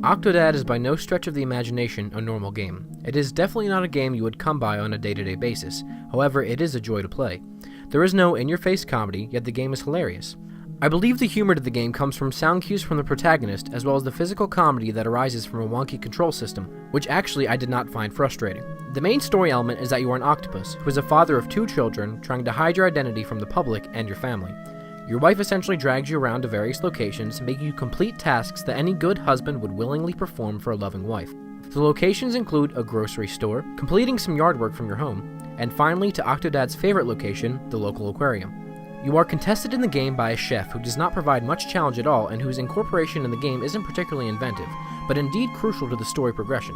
Octodad is by no stretch of the imagination a normal game. It is definitely not a game you would come by on a day-to-day basis, however it is a joy to play. There is no in-your-face comedy, yet the game is hilarious. I believe the humor to the game comes from sound cues from the protagonist, as well as the physical comedy that arises from a wonky control system, which actually I did not find frustrating. The main story element is that you are an octopus, who is a father of 2 children, trying to hide your identity from the public and your family. Your wife essentially drags you around to various locations, making you complete tasks that any good husband would willingly perform for a loving wife. The locations include a grocery store, completing some yard work from your home, and finally to Octodad's favorite location, the local aquarium. You are contested in the game by a chef who does not provide much challenge at all and whose incorporation in the game isn't particularly inventive, but indeed crucial to the story progression.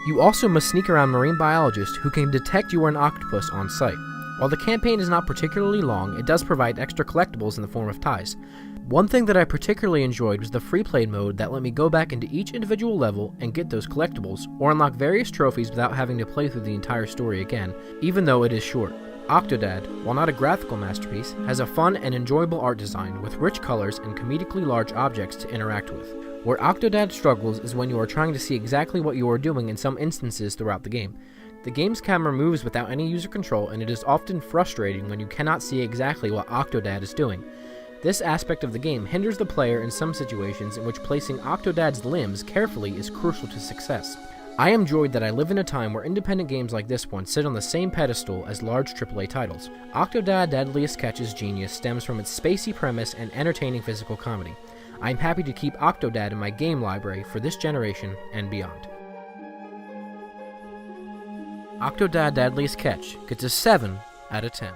You also must sneak around marine biologists who can detect you are an octopus on sight. While the campaign is not particularly long, it does provide extra collectibles in the form of ties. One thing that I particularly enjoyed was the free play mode that let me go back into each individual level and get those collectibles, or unlock various trophies without having to play through the entire story again, even though it is short. Octodad, while not a graphical masterpiece, has a fun and enjoyable art design with rich colors and comedically large objects to interact with. Where Octodad struggles is when you are trying to see exactly what you are doing in some instances throughout the game. The game's camera moves without any user control, and it is often frustrating when you cannot see exactly what Octodad is doing. This aspect of the game hinders the player in some situations in which placing Octodad's limbs carefully is crucial to success. I am joyed that I live in a time where independent games like this one sit on the same pedestal as large AAA titles. Octodad Dadliest Catch's genius stems from its spacey premise and entertaining physical comedy. I am happy to keep Octodad in my game library for this generation and beyond. Octodad Dadliest Catch gets a 7 out of 10.